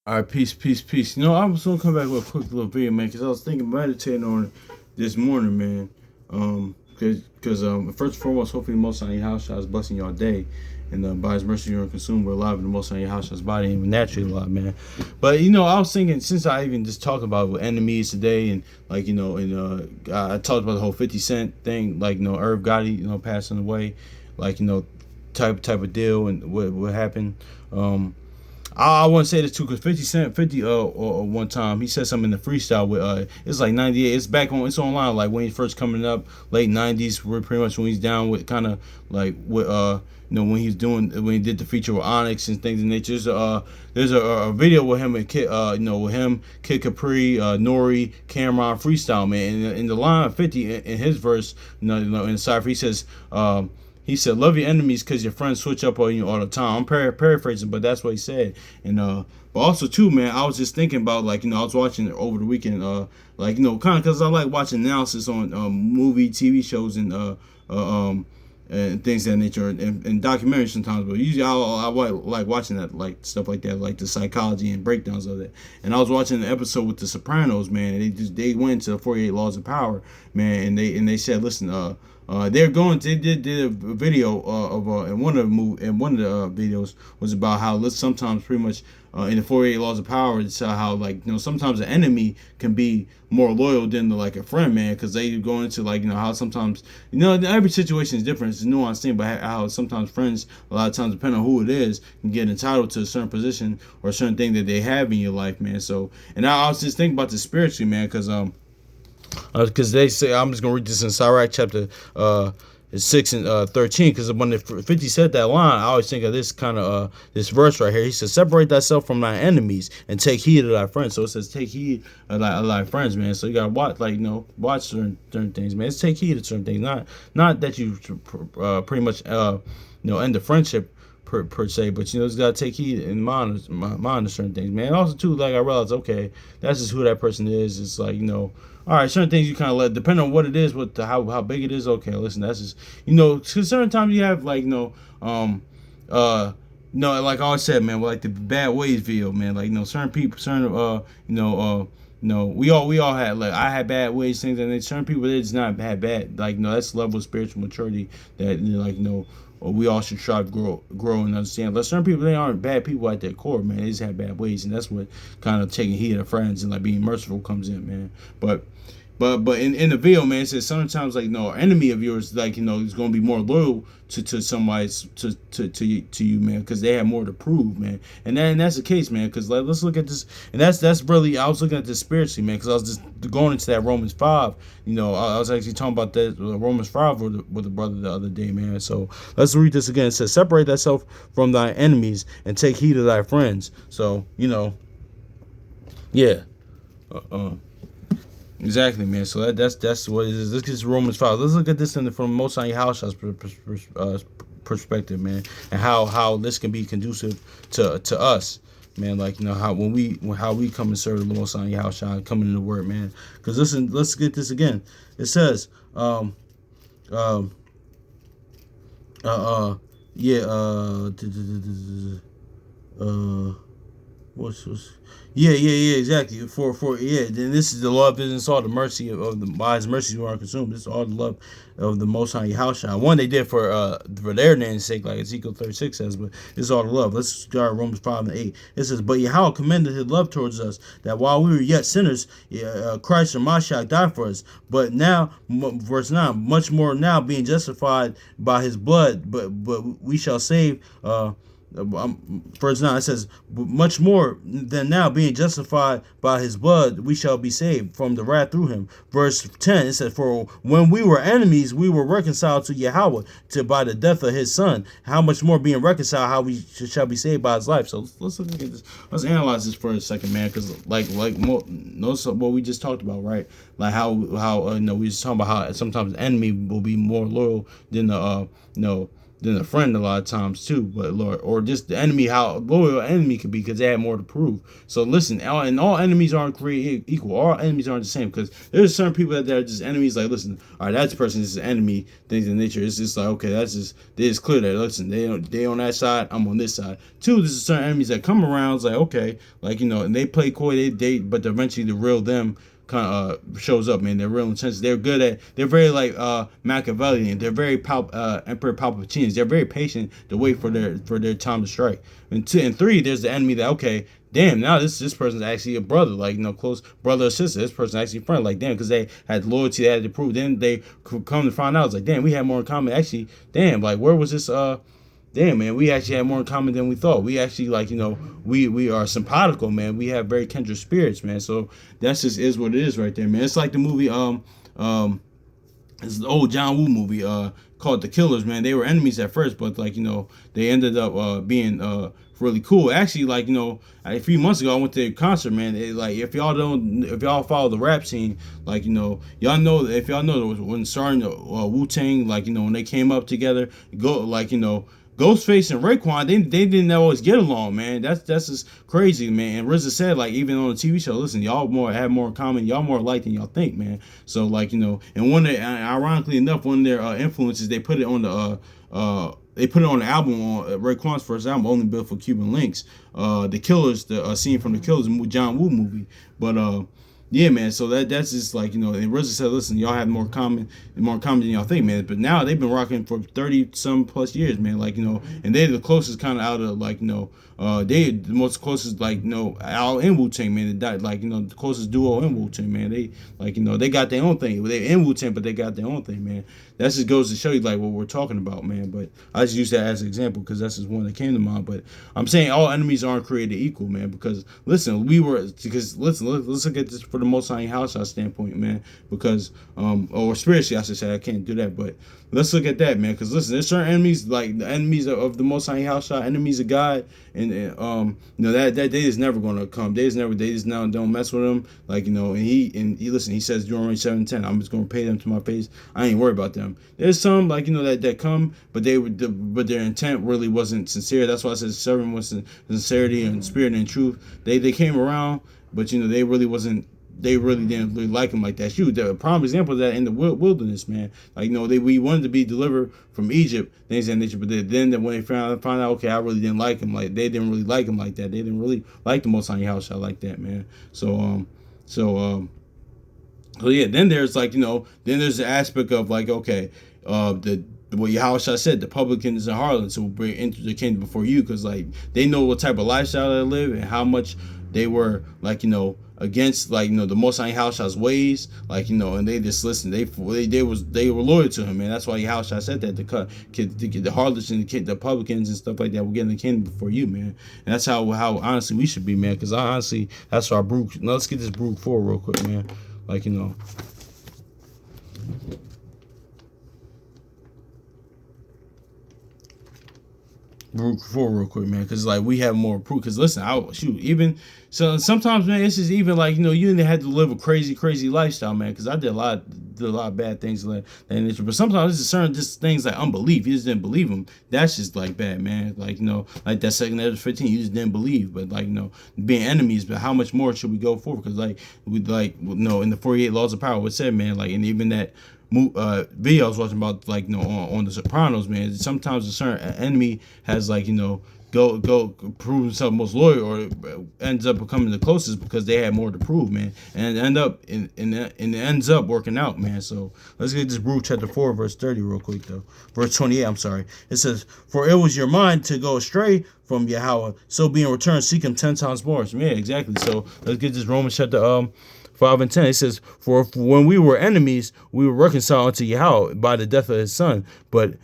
All right, peace, peace, peace. I was gonna come back with a quick little video, man, because I was thinking, meditating on it this morning, man. First and foremost, hopefully, the Most High house shot is blessing y'all day, and by His mercy, you're consumed. We're alive, and the Most High house shot's body ain't even naturally alive, man. But I was thinking, since I even just talked about with enemies today, and I talked about the whole 50 Cent thing, Irv Gotti, passing away, type of deal, and what happened. I want to say this too, because 50 Cent, 50 one time he said something in the freestyle with it's like 98. It's online, like when he's first coming up, late 90s, where pretty much when he's down with kind of like with when he did the feature with Onyx and things of nature. There's a video with him and Kid Kid Capri, Nori, Cameron freestyle, man. In the line 50 in his verse, in the cipher, he said, "Love your enemies because your friends switch up on you all the time." I'm paraphrasing, but that's what he said. And but also too, man, I was just thinking about, I was watching it over the weekend, kind of because I like watching analysis on movie, TV shows, and things of that nature, and documentaries sometimes. But usually I like watching that, like stuff like that, like the psychology and breakdowns of it. And I was watching an episode with The Sopranos, man. And they went to the 48 Laws of Power, man, and they said, listen, they did a video of in one of the videos was about how sometimes pretty much in the 48 Laws of Power, it's how sometimes an enemy can be more loyal than like a friend, man, because they go into how sometimes every situation is different, it's a nuanced thing, but how sometimes friends, a lot of times, depending on who it is, can get entitled to a certain position or a certain thing that they have in your life, man. So, and I was just thinking about this spiritually, man, because they say, I'm just gonna read this in Sirach chapter 6 and 13, because when the 50 said that line, I always think of this kind of this verse right here. He says, "Separate thyself from thy enemies and take heed of thy friends." So it says, "Take heed of thy friends, man." So you gotta watch, watch certain things, man. It's take heed of certain things, not that you pretty much end the friendship per se, but just gotta take heed and mind of certain things, man. Also too, I realized, okay, that's just who that person is. It's all right, certain things you kind of let, depending on what it is, how big it is. Okay, listen, that's just cause certain times you have like I always said, man, like the bad ways video, man, certain people, we all had, I had bad ways, things, and then certain people, they just not had bad, that's the level of spiritual maturity that we all should strive to grow and understand. But certain people, they aren't bad people at their core, man. They just have bad ways, and that's what kind of taking heed of friends and being merciful comes in, man. But in the video, man, it says sometimes an enemy of yours, is going to be more loyal to somebody, to you, man, because they have more to prove, man. And that's the case, man, because let's look at this, and that's really, I was looking at this spiritually, man, because I was just going into that Romans 5. I was actually talking about that Romans 5 with a brother the other day, man. So let's read this again. It says, "Separate thyself from thy enemies and take heed of thy friends." So yeah. Exactly, man. So that's what it is. This is Romans 5. Let's look at this from Most High House's perspective, man, and how this can be conducive to us, man. How how we come and serve the Most High House, coming in the Word, man. Because listen, let's get this again. It says, yeah, what's yeah, exactly. Then this is the love, isn't all the mercy of the, by His mercy we are consumed. This is all the love of the Most High Yahushua. One they did for their name's sake, like Ezekiel 36 says, but this is all the love. Let's start Romans 5 and 8. It says, "But Yahweh commended His love towards us, that while we were yet sinners, Christ or Mashiach died for us. But now, verse 9, much more now being justified by His blood, but we shall save." Verse 9, it says, "Much more than now, being justified by His blood, we shall be saved from the wrath through Him." Verse 10, it says, "For when we were enemies, we were reconciled to Yahweh by the death of His Son. How much more being reconciled, how we shall be saved by His life." So let's look at this. Let's analyze this for a second, man, because notice what we just talked about, right? Like how we just talking about how sometimes the enemy will be more loyal than the than a friend a lot of times too. But Lord, or just the enemy, how loyal an enemy could be because they had more to prove. So listen, all enemies aren't created equal. All enemies aren't the same, because there's certain people that are just enemies. Like, listen, all right, that person is an enemy. Things in nature. It's just like, okay, that's just, it's clear that, listen, they on that side, I'm on this side. Two, there's certain enemies that come around. It's like, okay, like, and they play coy. But eventually the real them kind of shows up, man. They're real intense. They're good at. They're very like Machiavellian. They're very Emperor Palpatine. They're very patient to wait for their time to strike. And two and three, there's the enemy that, okay, damn, now this person's actually a brother, like, close brother or sister. This person's actually a friend, like, damn, because they had loyalty, they had to prove. Then they could come to find out, it's like, damn, we had more in common. Actually, damn, like, where was this damn, man, we actually have more in common than we thought. We actually, like, we are simpatico, man. We have very kindred spirits, man. So that's just is what it is right there, man. It's like the movie, it's the old John Woo movie, called The Killers, man. They were enemies at first, but, like, they ended up being really cool. Actually, like, a few months ago I went to a concert, man. Like, if y'all follow the rap scene, like, y'all know, if y'all know, when starting Wu-Tang, like, when they came up together, Ghostface and Raekwon, they didn't always get along, man. That's just crazy, man. And RZA said, like, even on the TV show, listen, y'all have more in common, y'all more alike than y'all think, man. So, like, and ironically enough, one of their influences, they put it on the album, on Raekwon's first album, Only Built for Cuban Links, The Killers, the scene from The Killers, John Woo movie. But yeah, man. So that's just like, and RZA said, listen, y'all have more common than y'all think, man. But now they've been rocking for 30 some plus years, man. Like, and they're the closest kind of out of, like, they the most closest, like, Al and Wu-Tang, man. Like, the closest duo in Wu-Tang, man. They, like, they got their own thing. They're in Wu-Tang, but they got their own thing, man. That just goes to show you, like, what we're talking about, man. But I just use that as an example because that's just one that came to mind. But I'm saying all enemies aren't created equal, man. Because listen, let's look at this for the Most High House standpoint, man. Because or spiritually, I should say, I can't do that, but let's look at that, man. Because listen, there's certain enemies, like the enemies of the Most High House, enemies of God, and that day is never gonna come. They just now don't mess with him, like, and he listen. He says Deuteronomy 7:10, I'm just gonna pay them to my face. I ain't worried about them. There's some, like, that come, but their intent really wasn't sincere. That's why I said serving with sincerity and spirit and truth. They came around, but they really didn't really like him like that. Shoot, the prime example of that in the wilderness, man. Like, we wanted to be delivered from Egypt, things of that nature. But then when they found out, okay, I really didn't like him. Like, they didn't really like him like that. They didn't really like the Most High House like that, man. So yeah. Then there's, like, then there's the aspect of, like, okay, what Yahushua said, the publicans and harlots will bring into the kingdom before you, because, like, they know what type of lifestyle they live and how much they were, like, against, like, the Most High Yahushua's ways, like, and they just listened. They were loyal to him, man. That's why Yahushua said that to get the harlots and the publicans and stuff like that will get in the kingdom before you, man. And that's how honestly we should be, man. Because honestly, that's our Baruch. Now let's get this Baruch 4 real quick, man. Like, Baruch 4 real quick, man, because, like, we have more proof. Because listen, even so sometimes, man, it's just even like, you didn't have to live a crazy lifestyle, man. Because I did a lot of bad things like that nature. But sometimes it's just certain things like unbelief. You just didn't believe them. That's just, like, bad, man. Like, like that second Ezra 15, you just didn't believe. But, like, being enemies, but how much more should we go for? Because, like, in the 48 laws of power, what said, man, like, and even that video I was watching about, like, on the Sopranos, man. Sometimes a certain enemy has, like, go prove himself most loyal, or ends up becoming the closest because they had more to prove, man, and it ends up working out, man. So let's get this Baruch chapter 4 verse 30 real quick, though. Verse 28, I'm sorry. It says, "For it was your mind to go astray from Yahweh, so being returned, seek him 10 times more." So, yeah, exactly. So let's get this Romans chapter 5 and 10. It says, "For when we were enemies, we were reconciled unto Yahweh by the death of his son. But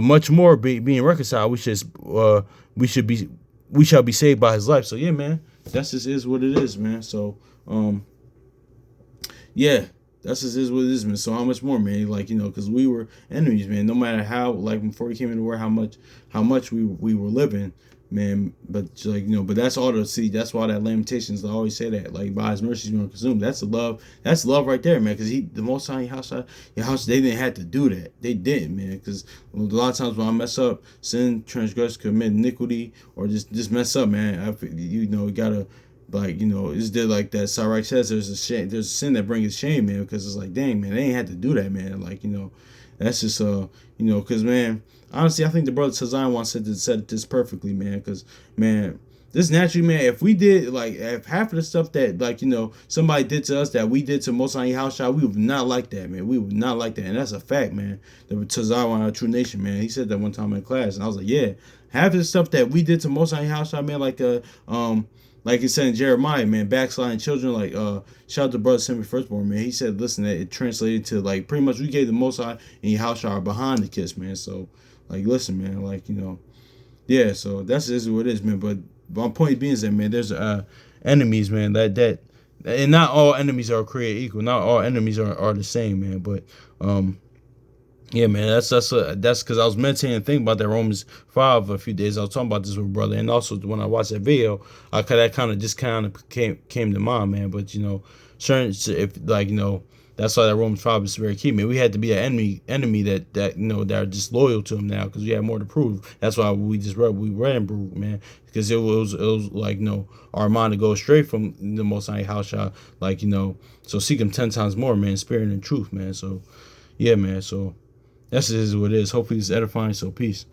much more being reconciled, we shall be saved by his life." So, yeah, man, that just is what it is, man. So yeah, that just is what it is, man. So how much more, man? Like, because we were enemies, man. No matter how, like, before we came into the world, how much we were living, man. But like, but that's all the see. That's why that Lamentations, I always say that, like, by His mercies we are consumed. That's the love. That's love right there, man. Because the Most High your house, they didn't have to do that. They didn't, man. Because a lot of times when I mess up, sin, transgress, commit iniquity, or just mess up, man. You gotta. Like, is there like that Sirach says there's a sin that brings shame, man, because it's like, dang, man, they ain't had to do that, man. Like, that's just because, man, honestly, I think the brother Tazion once said this perfectly, man, because, man, this naturally, man, if we did, like, if half of the stuff that, like, somebody did to us that we did to Most High House Shot, we would not like that, man. We would not like that. And that's a fact, man. The Tazion, our True Nation, man, he said that one time in class, and I was like, yeah, half of the stuff that we did to Most High House Shot, man, like it said in Jeremiah, man, backsliding children, like, shout out to brother Semi Firstborn, man. He said, listen, that it translated to, like, pretty much we gave the Most High and your house are behind the kiss, man. So, like, listen, man, like, yeah, so that's just what it is, man. But my point being is that, man, there's enemies, man, and not all enemies are created equal. Not all enemies are the same, man. But, yeah, man, that's because I was meditating and thinking about that Romans 5 a few days. I was talking about this with a brother, and also when I watched that video, that kind of came to mind, man. But certain, if, like, that's why that Romans 5 is very key, man. We had to be an enemy that are just loyal to him now, because we had more to prove. That's why we read in Baruch, man, because it was like, our mind to go straight from the Most High house shot, like, so seek him 10 times more, man, spirit and truth, man. So yeah, man, so that's just what it is. Hopefully it's edifying. So peace.